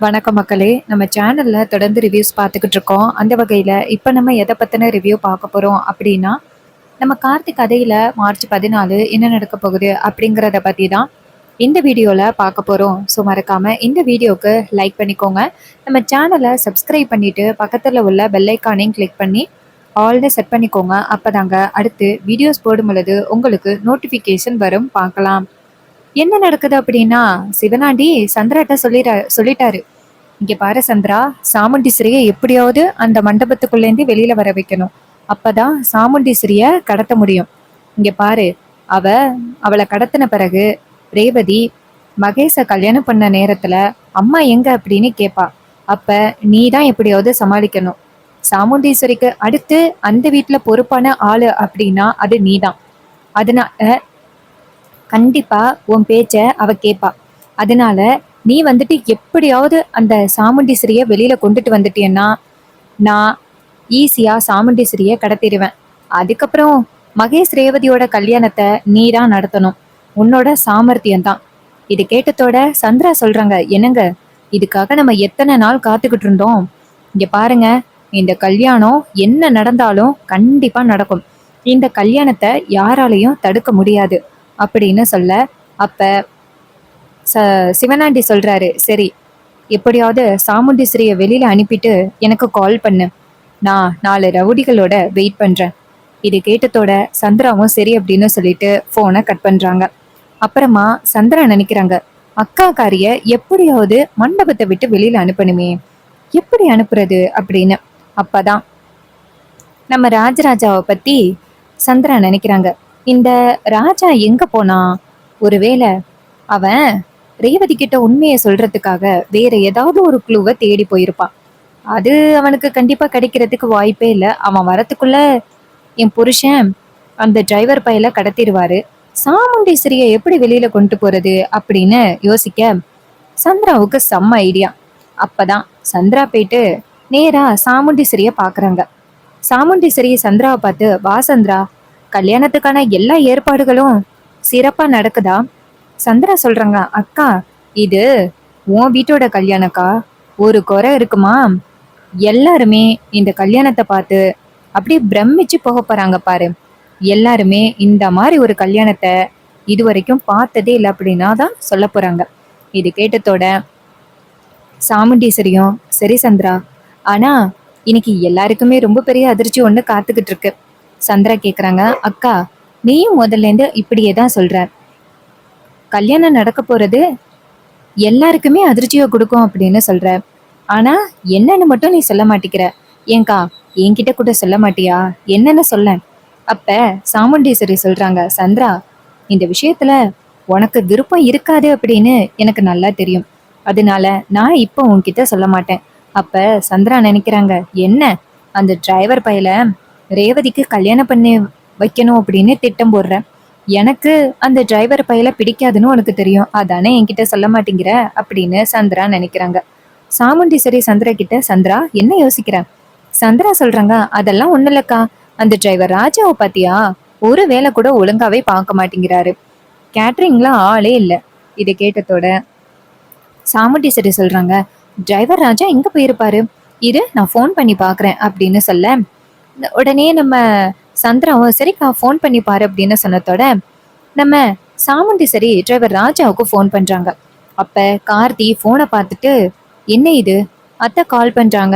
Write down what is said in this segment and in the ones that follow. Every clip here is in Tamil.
வணக்கம் மக்களே. நம்ம சேனல்ல தொடர்ந்து ரிவ்யூஸ் பார்த்துக்கிட்டு இருக்கோம். அந்த வகையில இப்ப நம்ம எத பத்தின ரிவ்யூ பார்க்க போறோம் அப்படின்னா, நம்ம கார்த்திக் கதையில மார்ச் 14 என்ன நடக்க போகுது அப்படிங்கிறத பத்தி தான் இந்த வீடியோல பார்க்க போறோம். ஸோ மறக்காம இந்த வீடியோக்கு லைக் பண்ணிக்கோங்க. நம்ம சேனலை சப்ஸ்கிரைப் பண்ணிட்டு பக்கத்துல உள்ள பெல் ஐக்கானையும் கிளிக் பண்ணி ஆல்னு செட் பண்ணிக்கோங்க. அப்பதாங்க அடுத்து வீடியோஸ் போடும் பொழுது உங்களுக்கு நோட்டிஃபிகேஷன் வரும். பார்க்கலாம். என்ன நடக்குது அப்படின்னா, சிவனாண்டி சந்திராட்ட சொல்லிட்டாரு. இங்க பாரு சந்திரா, சாமுண்டீஸ்வரிய எப்படியாவது அந்த மண்டபத்துக்குள்ளேருந்து வெளியில வர வைக்கணும். அப்பதான் சாமுண்டீஸ்வரிய கடத்த முடியும். இங்க பாரு, அவ அவளை கடத்தின பிறகு ரேவதி மகேஷ கல்யாணம் பண்ண நேரத்துல அம்மா எங்க அப்படின்னு கேப்பா. அப்ப நீ தான் எப்படியாவது சமாளிக்கணும். சாமுண்டீஸ்வரிக்கு அடுத்து அந்த வீட்டுல பொறுப்பான ஆளு அப்படின்னா அது நீதான். அதனால கண்டிப்பா உன் பேச்ச அவ கேட்பா. அதனால நீ வந்துட்டு எப்படியாவது அந்த சாமுண்டீஸ்வரிய வெளியில கொண்டுட்டு வந்துட்டேன்னா நான் ஈஸியா சாமுண்டீஸ்வரிய கடத்திடுவேன். அதுக்கப்புறம் மகேஷ் ரேவதியோட கல்யாணத்தை நீ தான் நடத்தணும். உன்னோட சாமர்த்தியம் தான். இது கேட்டதோட சந்திரா சொல்றாங்க, என்னங்க இதுக்காக நம்ம எத்தனை நாள் காத்துக்கிட்டு இருந்தோம். இங்க பாருங்க, இந்த கல்யாணம் என்ன நடந்தாலும் கண்டிப்பா நடக்கும். இந்த கல்யாணத்தை யாராலையும் தடுக்க முடியாது அப்படின்னு சொல்ல, அப்ப சிவனாண்டி சொல்றாரு, சரி எப்படியாவது சாமுண்டீஸ்வரிய வெளியில அனுப்பிட்டு எனக்கு கால் பண்ணு. நான் 4 ரவுடிகளோட வெயிட் பண்றேன். இது கேட்டதோட சந்திராவும் சரி அப்படின்னு சொல்லிட்டு போனை கட் பண்றாங்க. அப்புறமா சந்திரா நினைக்கிறாங்க, அக்காக்காரிய எப்படியாவது மண்டபத்தை விட்டு வெளியில அனுப்பணுமே, எப்படி அனுப்புறது அப்படின்னு. அப்பதான் நம்ம ராஜராஜாவை பத்தி சந்திரா நினைக்கிறாங்க. இந்த ராஜா எங்க போனா? ஒருவேளை அவன் ரேவதி கிட்ட உண்மையை சொல்றதுக்காக வேற ஏதாவது ஒரு குழுவை தேடி போயிருப்பான். அது அவனுக்கு கண்டிப்பா கிடைக்கிறதுக்கு வாய்ப்பே இல்லை. அவன் வரத்துக்குள்ள என் புருஷன் அந்த டிரைவர் பையில கடத்திடுவாரு. சாமுண்டீஸ்வரிய எப்படி வெளியில கொண்டு போறது அப்படின்னு யோசிக்க சந்திராவுக்கு செம்ம ஐடியா. அப்பதான் சந்திரா போயிட்டு நேரா சாமுண்டீஸ்வரிய பாக்குறாங்க. சாமுண்டீஸ்வரி சந்திராவை பார்த்து, வா சந்திரா, கல்யாணத்துக்கான எல்லா ஏற்பாடுகளும் சிறப்பா நடக்குதா? சந்திரா சொல்றாங்க, அக்கா இது உன் வீட்டோட கல்யாணக்கா, ஒரு குறை இருக்குமா? எல்லாருமே இந்த கல்யாணத்தை பார்த்து அப்படியே பிரமிச்சு போக போறாங்க பாரு. எல்லாருமே இந்த மாதிரி ஒரு கல்யாணத்தை இதுவரைக்கும் பார்த்ததே இல்லை அப்படின்னா தான் சொல்ல போறாங்க. இது கேட்டதோட சாமுண்டீஸ்வரியும் சரி சந்திரா, ஆனா இன்னைக்கு எல்லாருக்குமே ரொம்ப பெரிய அதிர்ச்சி ஒண்ணு காத்துக்கிட்டு இருக்கு. சந்திரா கேக்குறாங்க, அக்கா நீயும் முதல்ல இருந்து இப்படியே தான் சொல்ற. கல்யாணம் நடக்க போறது எல்லாருக்குமே அதிர்ச்சியை கொடுக்கும் அப்படின்னு சொல்ற. ஆனா என்னன்னு மட்டும் நீ சொல்ல மாட்டேங்கிற. ஏங்கா என்கிட்ட கூட சொல்ல மாட்டியா? என்னன்னு சொல்ல. அப்ப சாமுண்டீஸ்வரி சொல்றாங்க, சந்திரா இந்த விஷயத்துல உனக்கு விருப்பம் இருக்காது அப்படின்னு எனக்கு நல்லா தெரியும். அதனால நான் இப்போ உன்கிட்ட சொல்ல மாட்டேன். அப்ப சந்திரா நினைக்கிறாங்க, என்ன அந்த டிரைவர் பையல ரேவதிக்கு கல்யாணம் பண்ணி வைக்கணும் அப்படின்னு திட்டம் போடுறேன். எனக்கு அந்த டிரைவர் பையல பிடிக்காதுன்னு உனக்கு தெரியும், அதானே என்கிட்ட சொல்ல மாட்டேங்கிற அப்படின்னு சந்திரா நினைக்கிறாங்க. சாமுண்டீஸ்வரி சந்திரா கிட்ட, சந்திரா என்ன யோசிக்கிற? சந்திரா சொல்றாங்க, அதெல்லாம் ஒண்ணு இல்லக்கா, அந்த டிரைவர் ராஜாவை பாத்தியா, ஒரு வேலை கூட ஒழுங்காவே பார்க்க மாட்டேங்கிறாரு. கேட்டரிங்ல ஆளே இல்லை. இதை கேட்டதோட சாமுண்டீஸ்வரி சொல்றாங்க, டிரைவர் ராஜா எங்க போயிருப்பாரு, இரு நான் ஃபோன் பண்ணி பாக்குறேன் அப்படின்னு சொல்ல, உடனே நம்ம சந்திராவும் சரிக்கா ஃபோன் பண்ணி பாரு அப்படின்னு சொன்னதோட நம்ம சாமுண்டீஸ்வரி டிரைவர் ராஜாவுக்கு ஃபோன் பண்றாங்க. அப்ப கார்த்தி போனை பார்த்துட்டு, என்ன இது, அத்தை கால் பண்றாங்க,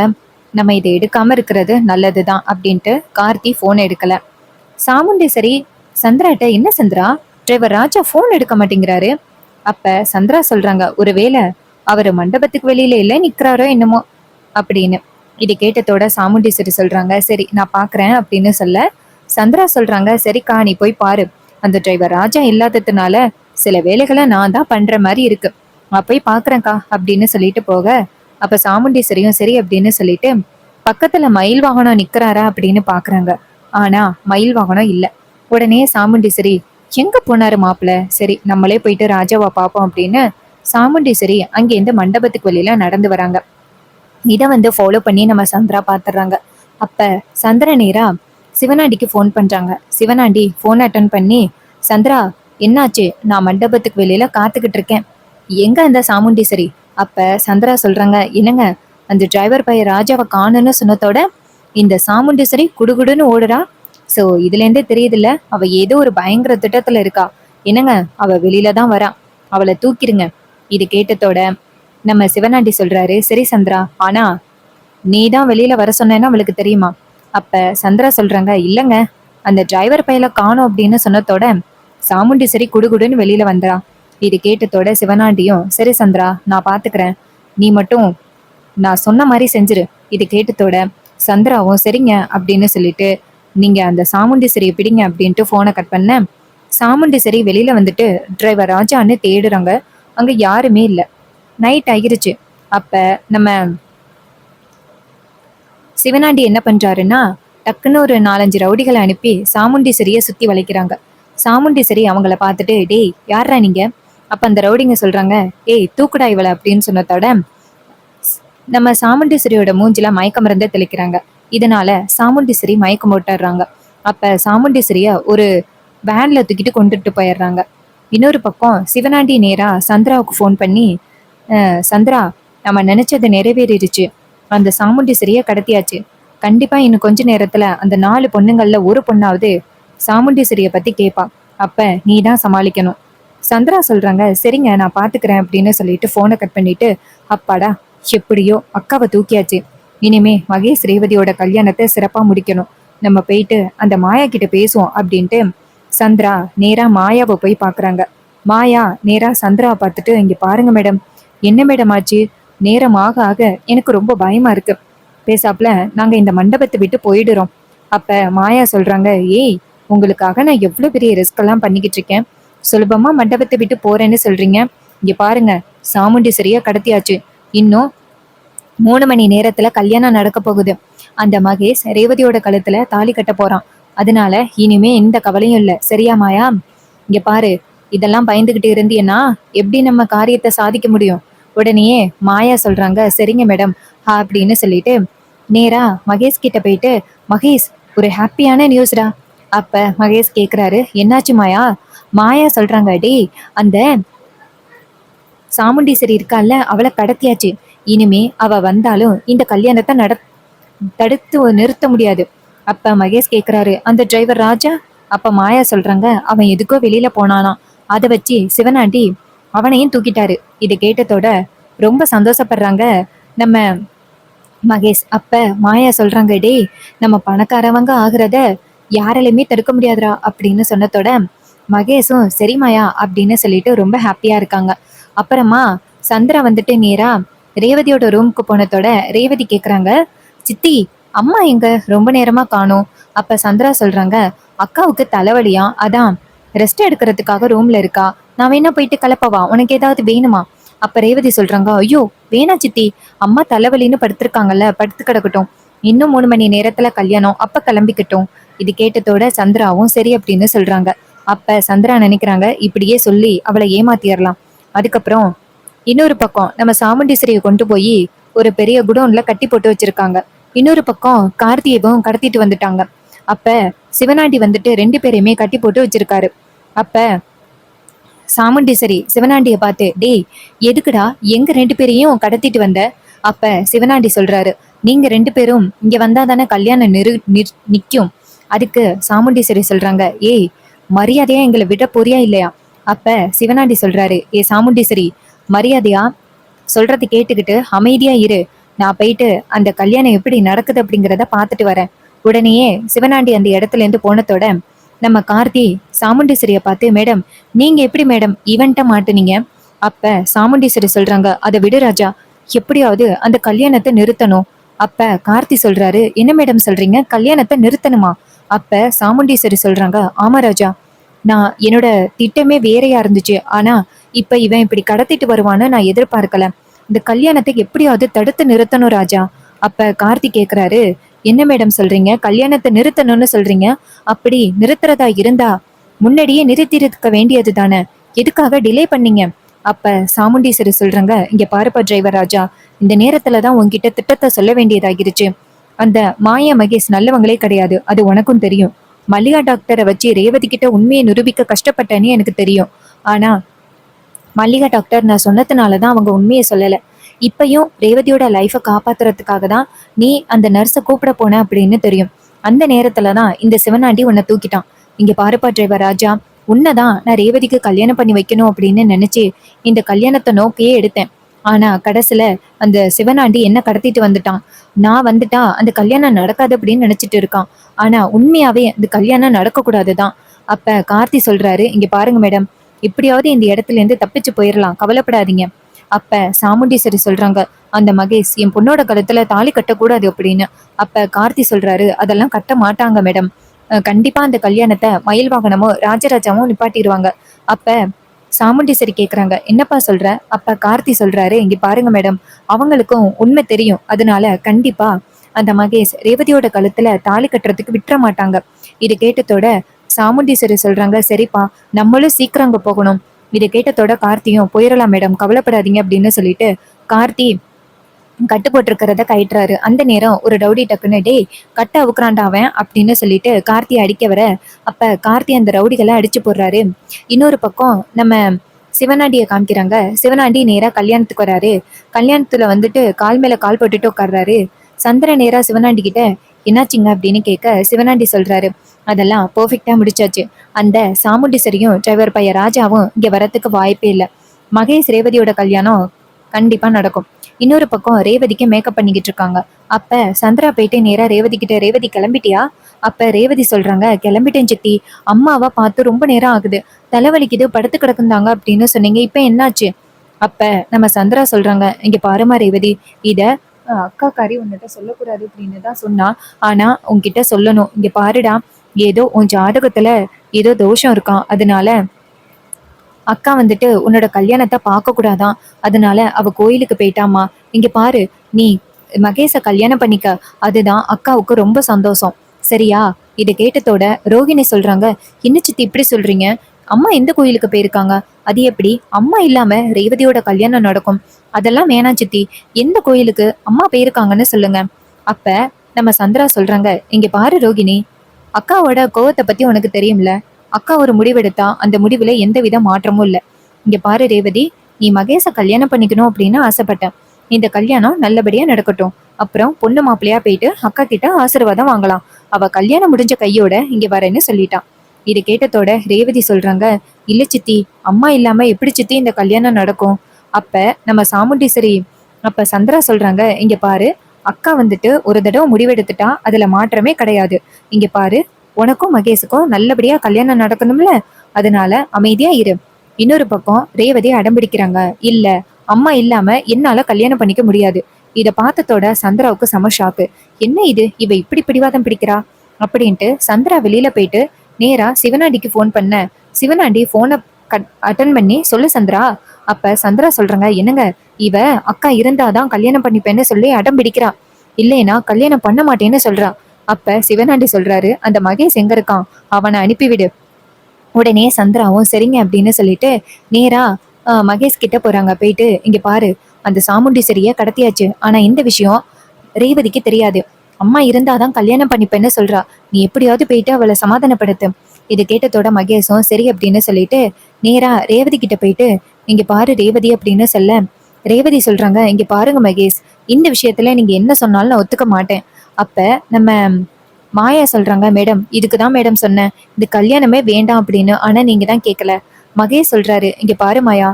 நம்ம இதை எடுக்காம இருக்கிறது நல்லதுதான் அப்படின்ட்டு கார்த்தி போன் எடுக்கல. சாமுண்டீஸ்வரி சந்திராட்ட, என்ன சந்திரா டிரைவர் ராஜா போன் எடுக்க மாட்டேங்கிறாரு. அப்ப சந்திரா சொல்றாங்க, ஒருவேளை அவரு மண்டபத்துக்கு வெளியில இல்ல நிக்கிறாரோ என்னமோ அப்படின்னு. இது கேட்டதோட சாமுண்டீஸ்வரி சொல்றாங்க, சரி நான் பாக்குறேன் அப்படின்னு சொல்ல, சந்திரா சொல்றாங்க, சரிக்கா நீ போய் பாரு, அந்த டிரைவர் ராஜா இல்லாததுனால சில வேலைகளை நான் தான் பண்ற மாதிரி இருக்கு, நான் போய் பாக்குறேன்க்கா அப்படின்னு சொல்லிட்டு போக, அப்ப சாமுண்டீஸ்வரியும் சரி அப்படின்னு சொல்லிட்டு பக்கத்துல மயில் வாகனம் நிக்கிறாரா அப்படின்னு பாக்குறாங்க. ஆனா மயில் வாகனம் இல்ல. உடனே சாமுண்டீஸ்வரி, எங்க போனாரு மாப்பிள்ள, சரி நம்மளே போயிட்டு ராஜாவை பார்ப்போம் அப்படின்னு சாமுண்டீஸ்வரி அங்கேருந்து மண்டபத்துக்கு வெளியில நடந்து வராங்க. இதை ஃபாலோ பண்ணி நம்ம சந்திரா பாத்துறாங்க. அப்ப சந்திர நேரா சிவனாண்டிக்கு ஃபோன் பண்றாங்க. சிவனாண்டி ஃபோன் அட்டன் பண்ணி, சந்திரா என்னாச்சு, நான் மண்டபத்துக்கு வெளியில காத்துக்கிட்டு இருக்கேன், எங்க அந்த சாமுண்டீஸ்வரி அப்ப சந்திரா சொல்றாங்க, என்னங்க, அந்த டிரைவர் பையன் ராஜாவை காணுன்னு சொன்னதோட இந்த சாமுண்டீஸ்வரி குடுகுடுன்னு ஓடுறா. சோ இதுல இருந்தே தெரியுதுல்ல, அவ ஏதோ ஒரு பயங்கர திட்டத்துல இருக்கா. என்னங்க, அவ வெளியில தான் வரா, அவளை தூக்கிடுங்க. இது கேட்டதோட நம்ம சிவனாண்டி சொல்றாரு, சரி சந்திரா, ஆனா நீ தான் வெளியில வர சொன்னேன்னு அவளுக்கு தெரியுமா? அப்ப சந்திரா சொல்றாங்க, இல்லங்க, அந்த டிரைவர் பையல காணோம் அப்படின்னு சொன்னதோட சாமுண்டீஸ்வரி குடுகுடுன்னு வெளியில வந்தா. இது கேட்டதோட சிவனாண்டியும், சரி சந்திரா, நான் பாத்துக்கிறேன், நீ மட்டும் நான் சொன்ன மாதிரி செஞ்சிரு. இது கேட்டதோட சந்திராவும் சரிங்க அப்படின்னு சொல்லிட்டு, நீங்க அந்த சாமுண்டீஸ்வரியை பிடிங்க அப்படின்ட்டு போனை கட் பண்ண, சாமுண்டீஸ்வரி வெளியில வந்துட்டு டிரைவர் ராஜான்னு தேடுறாங்க. அங்க யாருமே இல்ல. நைட் ஆகிருச்சு. அப்ப நம்ம சிவனாண்டி என்ன பண்றாருன்னா, டக்குன்னு ஒரு 4-5 ரவுடிகளை அனுப்பி சாமுண்டீஸ்வரிய சுத்தி வளைக்கிறாங்க. சாமுண்டீஸ்வரி அவங்கள பார்த்துட்டு, டேய் யாரா நீங்க? அப்ப அந்த ரவுடிங்க சொல்றாங்க, ஏய் தூக்குடா இவள அப்படின்னு சொன்னதோட நம்ம சாமுண்டீஸ்வரியோட மூஞ்சில மயக்கம் மருந்தே தெளிக்கிறாங்க. இதனால சாமுண்டீஸ்வரி மயக்கம் போட்டுறாங்க. அப்ப சாமுண்டீஸ்வரிய ஒரு வேன்ல தூக்கிட்டு கொண்டுட்டு போயிடுறாங்க. இன்னொரு பக்கம் சிவனாண்டி நேரா சந்திராவுக்கு ஃபோன் பண்ணி, சந்திரா, நம்ம நினைச்சது நிறைவேறிடுச்சு, அந்த சாமுண்டீஸ்வரிய கடத்தியாச்சு. கண்டிப்பா இன்னும் கொஞ்ச நேரத்துல அந்த 4 பொண்ணுங்கள்ல ஒரு பொண்ணாவது சாமுண்டீஸ்வரிய பத்தி கேட்பா. அப்ப நீ தான் சமாளிக்கணும். சந்திரா சொல்றாங்க, சரிங்க நான் பாத்துக்கிறேன் அப்படின்னு சொல்லிட்டு போனை கட் பண்ணிட்டு, அப்பாடா, எப்படியோ அக்காவை தூக்கியாச்சு. இனிமே மகேஷ் ரேவதியோட கல்யாணத்தை சிறப்பா முடிக்கணும். நம்ம போயிட்டு அந்த மாயா கிட்ட பேசுவோம் அப்படின்ட்டு சந்திரா நேரா மாயாவை போய் பாக்குறாங்க. மாயா நேரா சந்திராவை பார்த்துட்டு, இங்க பாருங்க மேடம். என்ன மேடம் ஆச்சு? நேரம் ஆக ஆக எனக்கு ரொம்ப பயமா இருக்கு. பேசாப்ல நாங்க இந்த மண்டபத்தை விட்டு போயிடுறோம். அப்ப மாயா சொல்றாங்க, ஏய், உங்களுக்காக நான் எவ்வளவு பெரிய ரிஸ்க் எல்லாம் பண்ணிக்கிட்டு இருக்கேன். சுலபமா மண்டபத்தை விட்டு போறேன்னு சொல்றீங்க? இங்க பாருங்க, சாமுண்டீஸ்வரிய கடத்தியாச்சு. இன்னும் 3 மணி நேரத்துல கல்யாணம் நடக்க போகுது. அந்த மகேஷ் ரேவதியோட கழுத்துல தாலி கட்ட போறான். அதனால இனிமே எந்த கவலையும் இல்ல. சரியா மாயா? இங்க பாரு, இதெல்லாம் பயந்துகிட்டு இருந்தீன்னா எப்படி நம்ம காரியத்தை சாதிக்க முடியும்? உடனேயே மாயா சொல்றாங்க, சரிங்க மேடம் அப்படின்னு சொல்லிட்டு நேரா மகேஷ் கிட்ட போயிட்டு, மகேஷ், ஒரு ஹாப்பியான நியூஸ்டா. அப்ப மகேஷ் கேக்குறாரு, என்னாச்சு மாயா? மாயா சொல்றாங்க, டேய், அந்த சாமுண்டீஸ்வரி இருக்கால, அவளை கடத்தியாச்சு. இனிமே அவ வந்தாலும் இந்த கல்யாணத்தை தடுத்து நிறுத்த முடியாது. அப்ப மகேஷ் கேக்குறாரு, அந்த டிரைவர் ராஜா? அப்ப மாயா சொல்றாங்க, அவன் எதுக்கோ வெளியில போனானா, அதை வச்சு சிவனாண்டி அவனையும் தூக்கிட்டாரு. இதை கேட்டதோட ரொம்ப சந்தோஷப்படுறாங்க நம்ம மகேஷ். அப்ப மாயா சொல்றாங்க, டேய், நம்ம பணக்காரவங்க ஆகுறத யாராலையுமே தடுக்க முடியாதுடா அப்படின்னு சொன்னதோட மகேஷும் சரி மாயா அப்படின்னு சொல்லிட்டு ரொம்ப ஹாப்பியா இருக்காங்க. அப்புறமா சந்திரா வந்துட்டு நேரா ரேவதியோட ரூமுக்கு போனதோட ரேவதி கேக்குறாங்க, சித்தி, அம்மா எங்க? ரொம்ப நேரமா காணோம். அப்ப சந்திரா சொல்றாங்க, அக்காவுக்கு தலைவலியா, அதான் ரெஸ்ட் எடுக்கிறதுக்காக ரூம்ல இருக்கா. நான் வேணா போயிட்டு கிளப்பவா? உனக்கு ஏதாவது வேணுமா? அப்ப ரேவதி சொல்றாங்க, ஐயோ வேணா சித்தி, அம்மா தலைவலின்னு படுத்திருக்காங்கல்ல, படுத்து கிடக்கட்டும். இன்னும் 3 மணி நேரத்துல கல்யாணம், அப்ப கிளம்பிக்கட்டும். இது கேட்டதோட சந்திராவும் சரி அப்படின்னு சொல்றாங்க. அப்ப சந்திரா நினைக்கிறாங்க, இப்படியே சொல்லி அவளை ஏமாத்திரலாம். அதுக்கப்புறம் இன்னொரு பக்கம் நம்ம சாமுண்டீஸ்வரியை கொண்டு போய் ஒரு பெரிய குடோன்ல கட்டி போட்டு வச்சிருக்காங்க. இன்னொரு பக்கம் கார்த்தியவும் கடத்திட்டு வந்துட்டாங்க. அப்ப சிவனாண்டி வந்துட்டு 2 பேரையுமே கட்டி போட்டு வச்சிருக்காரு. அப்ப சாமுண்டீஸ்வரி சிவனாண்டிய பார்த்து, டேய், எதுக்குடா எங்க 2 பேரையும் கடத்திட்டு வந்த? அப்ப சிவனாண்டி சொல்றாரு, நீங்க 2 பேரும் இங்க வந்தா தானே கல்யாணம் நிக்கும். அதுக்கு சாமுண்டீஸ்வரி சொல்றாங்க, ஏய், மரியாதையா எங்களை விட போறியா இல்லையா? அப்ப சிவனாண்டி சொல்றாரு, ஏ சாமுண்டீஸ்வரி, மரியாதையா சொல்றது கேட்டுக்கிட்டு அமைதியா இரு. நான் போயிட்டு அந்த கல்யாணம் எப்படி நடக்குது அப்படிங்கிறத பார்த்துட்டு வரேன். உடனேயே சிவனாண்டி அந்த இடத்துல இருந்து போனதோட நம்ம கார்த்தி சாமுண்டீஸ்வரிய பார்த்து, மேடம், நீங்க எப்படி மேடம் ஈவென்ட்டா மாட்டுனீங்க? அப்ப சாமுண்டீஸ்வரி சொல்றாங்க, அதை விடு ராஜா, எப்படியாவது அந்த கல்யாணத்தை நிறுத்தணும். அப்ப கார்த்தி சொல்றாரு, என்ன மேடம் சொல்றீங்க, கல்யாணத்தை நிறுத்தணுமா? அப்ப சாமுண்டீஸ்வரி சொல்றாங்க, ஆமா ராஜா, நான் என்னோட திட்டமே வேறையா இருந்துச்சு. ஆனா இப்ப இவன் இப்படி கடத்திட்டு வருவான்னு நான் எதிர்பார்க்கல. இந்த கல்யாணத்தை எப்படியாவது தடுத்து நிறுத்தணும் ராஜா. அப்ப கார்த்தி கேக்குறாரு, என்ன மேடம் சொல்றீங்க, கல்யாணத்தை நிறுத்தணும்னு சொல்றீங்க? அப்படி நிறுத்துறதா இருந்தா முன்னாடியே நிறுத்திருக்க வேண்டியது தானே, எதுக்காக டிலே பண்ணீங்க? அப்ப சாமுண்டீஸ்வரி சொல்றாங்க, இங்க பாருப்பா டிரைவர் ராஜா, இந்த நேரத்துலதான் உன்கிட்ட திட்டத்தை சொல்ல வேண்டியதாகிருச்சு. அந்த மாயா மகேஷ் நல்லவங்களே கிடையாது, அது உனக்கும் தெரியும். மல்லிகா டாக்டரை வச்சு ரேவதி கிட்ட உண்மையை நிரூபிக்க கஷ்டப்பட்டேன்னு எனக்கு தெரியும். ஆனா மல்லிகா டாக்டர் நான் சொன்னதுனால தான் அவங்க உண்மையை சொல்லலை. இப்பயும் ரேவதியோட லைஃபை காப்பாத்துறதுக்காக தான் நீ அந்த நர்ஸை கூப்பிட போன அப்படின்னு தெரியும். அந்த நேரத்துல தான் இந்த சிவனாண்டி உன்னை தூக்கிட்டான். இங்க பாருப்பா டிரைவர் ராஜா, உன்னைதான் நான் ரேவதிக்கு கல்யாணம் பண்ணி வைக்கணும் அப்படின்னு நினைச்சு இந்த கல்யாணத்தை நோக்கியே எடுத்தேன். ஆனா கடைசியில அந்த சிவனாண்டி என்ன கடத்திட்டு வந்துட்டான். நான் வந்துட்டா அந்த கல்யாணம் நடக்காது அப்படின்னு நினைச்சிட்டு இருக்கான். ஆனா உண்மையாவே அந்த கல்யாணம் நடக்க கூடாதுதான். அப்ப கார்த்தி சொல்றாரு, இங்க பாருங்க மேடம், இப்படியாவது இந்த இடத்துல இருந்து தப்பிச்சு போயிடலாம், கவலைப்படாதீங்க. அப்ப சாமுண்டீஸ்வரி சொல்றாங்க, அந்த மகேஷ் என் பொண்ணோட கழுத்துல தாலி கட்டக்கூடாது அப்படின்னு. அப்ப கார்த்தி சொல்றாரு, அதெல்லாம் கட்ட மாட்டாங்க மேடம். கண்டிப்பா அந்த கல்யாணத்தை மயில் வாகனமும் ராஜராஜாவும் நிப்பாட்டிடுவாங்க. அப்ப சாமுண்டீஸ்வரி கேக்குறாங்க, என்னப்பா சொல்ற? அப்ப கார்த்தி சொல்றாரு, இங்க பாருங்க மேடம், அவங்களுக்கும் உண்மை தெரியும், அதனால கண்டிப்பா அந்த மகேஷ் ரேவதியோட கழுத்துல தாலி கட்டுறதுக்கு விட்டுற மாட்டாங்க. இது கேட்டதோட சாமுண்டீஸ்வரி சொல்றாங்க, சரிப்பா, நம்மளும் சீக்கிரம் அங்க போகணும். இதை கேட்டதோட கார்த்தியும் போயிடலாம் மேடம், கவலைப்படாதீங்க அப்படின்னு சொல்லிட்டு கார்த்தி கட்டு போட்டிருக்கிறத கயிட்டுறாரு. அந்த நேரம் ஒரு ரவுடி டக்குன்னு, டேய் கட்ட அவுக்குறான்டா அவன் அப்படின்னு சொல்லிட்டு கார்த்தி அடிக்க வர, அப்ப கார்த்தி அந்த ரவுடிகளை அடிச்சு போடுறாரு. இன்னொரு பக்கம் நம்ம சிவனாண்டியை காமிக்கிறாங்க. சிவனாண்டி நேரா கல்யாணத்துக்கு வராரு. கல்யாணத்துல வந்துட்டு கால் மேல கால் போட்டுட்டு உட்கார்றாரு. சந்திர நேரா சிவனாண்டி கிட்ட என்னாச்சுங்க அப்படின்னு கேட்க சிவனாண்டி சொல்றாரு, அதெல்லாம் பெர்ஃபெக்டா முடிச்சாச்சு. அந்த சாமுண்டீஸ்வரியும் டிரைவர் பையன் ராஜாவும் இங்க வரத்துக்கு வாய்ப்பே இல்லை. மகேஷ் ரேவதியோட கல்யாணம் கண்டிப்பா நடக்கும். இன்னொரு பக்கம் ரேவதிக்கு மேக்கப் பண்ணிக்கிட்டு இருக்காங்க. அப்ப சந்திரா போயிட்டு நேரா ரேவதி கிட்ட, ரேவதி கிளம்பிட்டியா? அப்ப ரேவதி சொல்றாங்க, கிளம்பிட்டேன் சித்தி. அம்மாவா பார்த்து ரொம்ப நேரம் ஆகுது, தலைவலிக்குது, படுத்து கிடக்குந்தாங்க அப்படின்னு சொன்னீங்க, இப்ப என்னாச்சு? அப்ப நம்ம சந்திரா சொல்றாங்க, இங்க பாருமா ரேவதி, இத அக்கா காரி உன்கிட்ட சொல்லக்கூடாது அப்படின்னு தான் சொன்னா. ஆனா உன்கிட்ட சொல்லணும். இங்க பாருடா, ஏதோ உன் ஜாதகத்துல ஏதோ தோஷம் இருக்கான், அதனால அக்கா வந்துட்டு உன்னோட கல்யாணத்தை பார்க்க கூடாதான், அதனால அவ கோயிலுக்கு போயிட்டாமா. இங்க பாரு, நீ மகேஷ கல்யாணம் பண்ணிக்க, அதுதான் அக்காவுக்கு ரொம்ப சந்தோஷம், சரியா? இதை கேட்டதோட ரோகிணி சொல்றாங்க, என்ன சித்தி இப்படி சொல்றீங்க? அம்மா எந்த கோயிலுக்கு போயிருக்காங்க? அது எப்படி அம்மா இல்லாம ரேவதியோட கல்யாணம் நடக்கும்? அதெல்லாம் வேணாம் சித்தி, எந்த கோயிலுக்கு அம்மா போயிருக்காங்கன்னு சொல்லுங்க. அப்ப நம்ம சந்திரா சொல்றாங்க, இங்க பாரு ரோகிணி, அக்காவோட கோவத்தை பத்தி உனக்கு தெரியும்ல. அக்கா ஒரு முடிவெடுத்தா அந்த முடிவுல எந்தவித மாற்றமும் இல்லை. இங்க பாரு ரேவதி, நீ மகேஷ கல்யாணம் பண்ணிக்கணும் அப்படின்னு ஆசைப்பட்டேன். இந்த கல்யாணம் நல்லபடியா நடக்கட்டும். அப்புறம் பொண்ணு மாப்பிள்ளையா போயிட்டு அக்கா கிட்ட ஆசீர்வாதம் வாங்கலாம். அவ கல்யாணம் முடிஞ்ச கையோட இங்க வரேன்னு சொல்லிட்டான். இது கேட்டதோட ரேவதி சொல்றாங்க, இல்ல சித்தி, அம்மா இல்லாம எப்படி சித்தி இந்த கல்யாணம் நடக்கும்? அப்ப நம்ம சாமுண்டீஸ்வரி அப்ப சந்திரா சொல்றாங்க, இங்க பாரு, அக்கா வந்துட்டு ஒரு தடவை முடிவெடுத்துட்டா அதுல மாற்றமே கிடையாது. இங்க பாரு, உனக்கும் மகேஷுக்கும் நல்லபடியா கல்யாணம் நடக்கணும்ல, அதனால அமைதியா இரு. இன்னொரு பக்கம் ரேவதி அடம்பிடிக்கிறாங்க, இல்ல அம்மா இல்லாம என்னால கல்யாணம் பண்ணிக்க முடியாது. இத பார்த்ததோட சந்திராவுக்கு செம ஷாக்கு. என்ன இது, இவ இப்படி பிடிவாதம் பிடிக்கிறா அப்படின்ட்டு சந்திரா வெளியில போயிட்டு நேரா சிவனாண்டிக்கு ஃபோன் பண்ண, சிவனாண்டி போனை அட்டன் பண்ணி, சொல்லு சந்திரா. அப்ப சந்திரா சொல்றாங்க, என்னங்க, இவ அக்கா இருந்தாதான் கல்யாணம் பண்ணிப்பேன்னு சொல்லி அடம் பிடிக்கிறா, இல்லைன்னா கல்யாணம் பண்ண மாட்டேன்னு சொல்றா. அப்ப சிவனாண்டி சொல்றாரு, அந்த மகேஷ் எங்க இருக்கான், அவனை அனுப்பிவிடு. உடனே சந்திராவும் சரிங்க அப்படின்னு சொல்லிட்டு நேரா மகேஷ் கிட்ட போறாங்க. போயிட்டு, இங்க பாரு, அந்த சாமுண்டீஸ்வரிய கடத்தியாச்சு, ஆனா இந்த விஷயம் ரேவதிக்கு தெரியாது. அம்மா இருந்தாதான் கல்யாணம் பண்ணிப்பேன்னு சொல்றா, நீ எப்படியாவது போயிட்டு அவளை சமாதானப்படுத்து. இது கேட்டதோட மகேஷும் சரி அப்படின்னு சொல்லிட்டு நேரா ரேவதி கிட்ட போயிட்டு, இங்க பாரு ரேவதி அப்படின்னு சொல்ல, ரேவதி சொல்றாங்க, இங்க பாருங்க மகேஷ், இந்த விஷயத்துல நீங்க என்ன சொன்னாலும் நான் ஒத்துக்க மாட்டேன். அப்ப நம்ம மாயா சொல்றாங்க, மேடம் இதுக்கு தான் மேடம் சொன்னேன், இந்த கல்யாணமே வேண்டாம் அப்படின்னு, ஆனா நீங்க தான் கேட்கல. மகேஷ் சொல்றாரு, இங்க பாரு மாயா,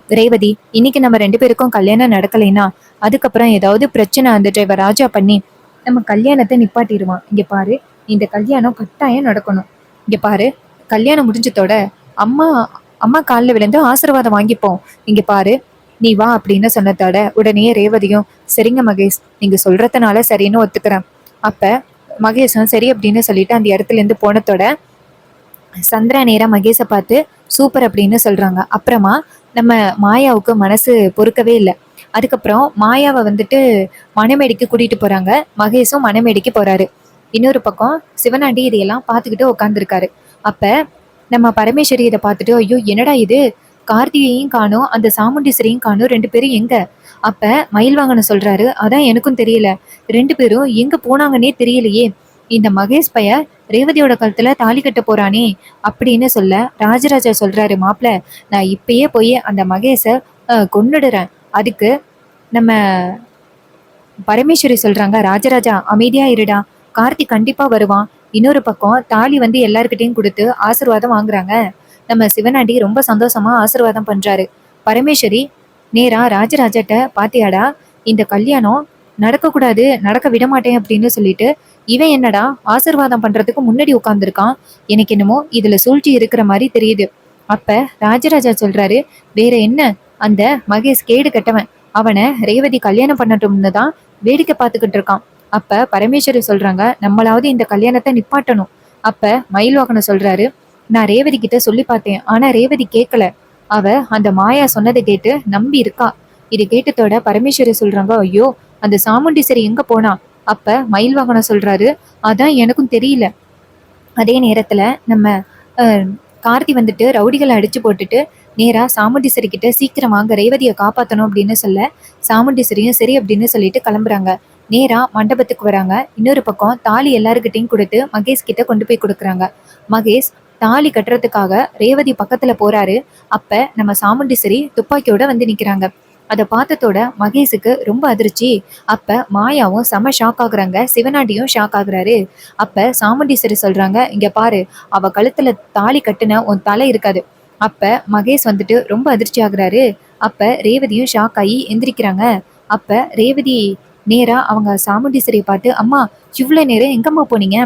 ரேவதி, இன்னைக்கு நம்ம 2 பேருக்கும் கல்யாணம் நடக்கலைன்னா அதுக்கப்புறம் ஏதாவது பிரச்சனை அந்த டிரைவர் ராஜா பண்ணி நம்ம கல்யாணத்தை நிப்பாட்டிடுவான். இங்க பாரு, இந்த கல்யாணம் கட்டாயம் நடக்கணும். இங்க பாரு, கல்யாணம் முடிஞ்சதோட அம்மா அம்மா காலில் விழுந்து ஆசீர்வாதம் வாங்கிப்போம். இங்க பாரு, நீ வா அப்படின்னு சொன்னதோட உடனே ரேவதியும் சரிங்க மகேஷ், நீங்க சொல்றதுனால சரின்னு ஒத்துக்கிறேன். அப்ப மகேஷும் சரி அப்படின்னு சொல்லிட்டு அந்த இடத்துல இருந்து போனதோட சந்திரா நேரா மகேஷை பார்த்து சூப்பர் அப்படின்னு சொல்றாங்க. அப்புறமா நம்ம மாயாவுக்கு மனசு பொறுக்கவே இல்லை. அதுக்கப்புறம் மாயாவை வந்துட்டு மணமேடிக்கு கூட்டிட்டு போறாங்க. மகேஷும் மணமேடிக்கு போறாரு. இன்னொரு பக்கம் சிவனாண்டி இதையெல்லாம் பார்த்துக்கிட்டு உட்காந்துருக்காரு. அப்ப நம்ம பரமேஸ்வரி இதை பார்த்துட்டு, ஐயோ என்னடா இது, கார்த்திகையும் காணும், அந்த சாமுண்டீஸ்வரியும் காணும், 2 பேரும் எங்க? அப்ப மயில்வாங்கன்னு சொல்றாரு, அதான் எனக்கும் தெரியல, 2 பேரும் எங்க போனாங்கன்னே தெரியலையே. இந்த மகேஷ் பைய ரேவதியோட கழுத்துல தாலி கட்ட போறானே அப்படின்னு சொல்ல ராஜராஜா சொல்றாரு, மாப்பிள நான் இப்பயே போய் அந்த மகேஷை கொன்னுடுறேன். அதுக்கு நம்ம பரமேஸ்வரி சொல்றாங்க, ராஜராஜா அமைதியா இருடா, கார்த்திக் கண்டிப்பா வருவான். இன்னொரு பக்கம் தாலி வந்து எல்லார்கிட்டையும் கொடுத்து ஆசீர்வாதம் வாங்குறாங்க. நம்ம சிவனாண்டி ரொம்ப சந்தோஷமா ஆசீர்வாதம் பண்றாரு. பரமேஸ்வரி நேரா ராஜராஜட்ட, பாத்தியாடா இந்த கல்யாணம் நடக்கக்கூடாது, நடக்க விட மாட்டேன் அப்படின்னு சொல்லிட்டு இவன் என்னடா ஆசீர்வாதம் பண்றதுக்கு முன்னாடி உட்கார்ந்துருக்கான். எனக்கு என்னமோ இதுல சூழ்ச்சி இருக்கிற மாதிரி தெரியுது. அப்ப ராஜராஜா சொல்றாரு, வேற என்ன, அந்த மகேஷ் கேடு கட்டவன், அவனை ரேவதி கல்யாணம் பண்ணட்டும்னு தான் வேடிக்கை பார்த்துக்கிட்டு இருக்கான். அப்ப பரமேஸ்வரி சொல்றாங்க, நம்மளாவது இந்த கல்யாணத்தை நிப்பாட்டணும். அப்ப மயில்வாகனம் சொல்றாரு, நான் ரேவதி கிட்ட சொல்லி பார்த்தேன், ஆனா ரேவதி கேட்கல. அவ அந்த மாயா சொன்னதை கேட்டு நம்பி இருக்கா. இது கேட்டதோட பரமேஸ்வரி சொல்றாங்க, ஐயோ அந்த சாமுண்டீஸ்வரி எங்க போனா? அப்ப மயில்வாகனம் சொல்றாரு, அதான் எனக்கும் தெரியல. அதே நேரத்துல நம்ம கார்த்தி வந்துட்டு ரவுடிகளை அடிச்சு போட்டுட்டு நேரா சாமுண்டீஸ்வரி கிட்ட சீக்கிரம் வாங்க, ரேவதியை காப்பாத்தணும் அப்படின்னு சொல்ல சாமுண்டீஸ்வரியும் சரி அப்படின்னு சொல்லிட்டு கிளம்புறாங்க. நேரா மண்டபத்துக்கு வராங்க. இன்னொரு பக்கம் தாலி எல்லாருக்கிட்டையும் கொடுத்து மகேஷ் கிட்ட கொண்டு போய் கொடுக்குறாங்க. மகேஷ் தாலி கட்டுறதுக்காக ரேவதி பக்கத்துல போறாரு. அப்ப நம்ம சாமுண்டீஸ்வரி துப்பாக்கியோட வந்து நிக்கிறாங்க. அதை பார்த்ததோட மகேஷுக்கு ரொம்ப அதிர்ச்சி. அப்ப மாயாவும் செம ஷாக் ஆகுறாங்க, சிவனாண்டியும் ஷாக் ஆகுறாரு. அப்ப சாமுண்டீஸ்வரி சொல்றாங்க, இங்க பாரு, அவ கழுத்துல தாலி கட்டுன உன் தலை இருக்காது. அப்ப மகேஷ் வந்துட்டு ரொம்ப அதிர்ச்சி ஆகுறாரு. அப்ப ரேவதியும் ஷாக் ஆகி எந்திரிக்கிறாங்க. அப்ப ரேவதி நேரா அவங்க சாமுண்டீஸ்வரியை பார்த்து, அம்மா இவ்வளவு நேரம் எங்கம்மா போனீங்க?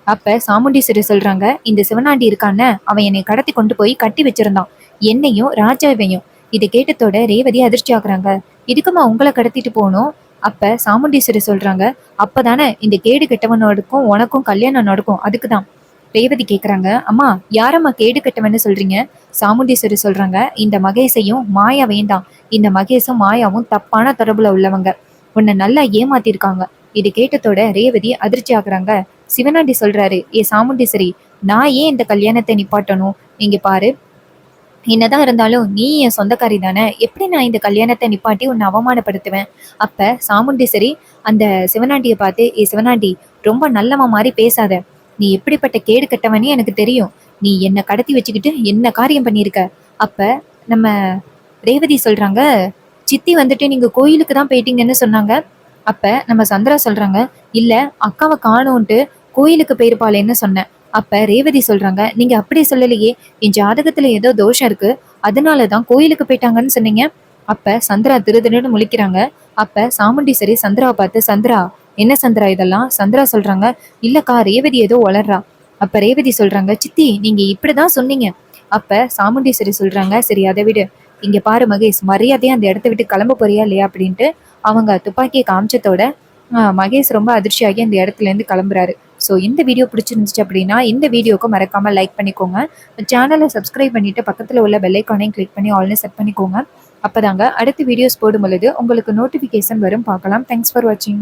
அப்ப சாமுண்டீஸ்வரி சொல்றாங்க, இந்த சிவனாண்டி இருக்கான, அவன் என்னை கடத்தி கொண்டு போய் கட்டி வச்சிருந்தான், என்னையும் ராஜாவையும். இதை கேட்டதோட ரேவதி அதிர்ச்சி ஆகுறாங்க. இதுக்குமா உங்களை கடத்திட்டு போகணும்? அப்ப சாமுண்டீஸ்வரி சொல்றாங்க, அப்பதானே இந்த கேடு கெட்டவனோடுக்கும் உனக்கும் கல்யாணம் நடக்கும், அதுக்குதான். ரேவதி கேக்குறாங்க, அம்மா யாரம்மா கேடு கெட்டவன்னு சொல்றீங்க? சாமுண்டீஸ்வரி சொல்றாங்க, இந்த மகேஷையும் மாயாவையும் தான். இந்த மகேஷும் மாயாவும் தப்பான தொடர்புல உள்ளவங்க, உன்னை நல்லா ஏமாத்திருக்காங்க. இது கேட்டதோட ரேவதி அதிர்ச்சி ஆகுறாங்க. சிவனாண்டி சொல்றாரு, ஏ சாமுண்டீஸ்வரி, நான் ஏன் இந்த கல்யாணத்தை நிப்பாட்டணும்? நீங்க பாரு, என்னதான் இருந்தாலும் நீ என் சொந்தக்காரி தானே, எப்படி நான் இந்த கல்யாணத்தை நிப்பாட்டி உன்னை அவமானப்படுத்துவேன்? அப்ப சாமுண்டீஸ்வரி அந்த சிவனாண்டியை பார்த்து, ஏ சிவனாண்டி, ரொம்ப நல்லவன் மாதிரி பேசாத, நீ எப்படிப்பட்ட கேடு கட்டவனே எனக்கு தெரியும். நீ என்னை கடத்தி வச்சுக்கிட்டு என்ன காரியம் பண்ணியிருக்க? அப்ப நம்ம ரேவதி சொல்றாங்க, சித்தி வந்துட்டு நீங்க கோயிலுக்கு தான் போயிட்டீங்கன்னு சொன்னாங்க. அப்ப நம்ம சந்திரா சொல்றாங்க, இல்ல அக்காவை காணோன்ட்டு கோயிலுக்கு போயிருப்பாளேன்னு சொன்னேன். அப்ப ரேவதி சொல்றாங்க, நீங்க அப்படி சொல்லலையே, என் ஜாதகத்துல ஏதோ தோஷம் இருக்கு, அதனாலதான் கோயிலுக்கு போயிட்டாங்கன்னு சொன்னீங்க. அப்ப சந்திரா திருதிருன்னு முழிக்கிறாங்க. அப்ப சாமுண்டீஸ்வரி சந்திராவை பார்த்து, சந்திரா என்ன சந்திரா இதெல்லாம்? சந்திரா சொல்றாங்க, இல்லக்கா ரேவதி ஏதோ வளர்றா. அப்ப ரேவதி சொல்றாங்க, சித்தி நீங்க இப்படிதான் சொன்னீங்க. அப்ப சாமுண்டீஸ்வரி சொல்றாங்க, சரி அதை விடு, இங்க பாரு மகேஷ், மரியாதையா அந்த இடத்த விட்டு கிளம்ப போறியா இல்லையா அப்படின்ட்டு அவங்க துப்பாக்கியை காமிச்சதோட மகேஷ் ரொம்ப அதிர்ச்சியாகி அந்த இடத்துல இருந்து கிளம்புறாரு. ஸோ இந்த வீடியோ பிடிச்சிருந்துச்சு அப்படின்னா இந்த வீடியோக்கு மறக்காம லைக் பண்ணிக்கோங்க. சேனலை சப்ஸ்கிரைப் பண்ணிட்டு பக்கத்தில் உள்ள பெல் ஐக்கானையும் கிளிக் பண்ணி ஆல்னு செட் பண்ணிக்கோங்க. அப்பதாங்க அடுத்த வீடியோஸ் போடும் பொழுது உங்களுக்கு நோட்டிஃபிகேஷன் வரும். பார்க்கலாம். தேங்க்ஸ் ஃபார் வாட்சிங்.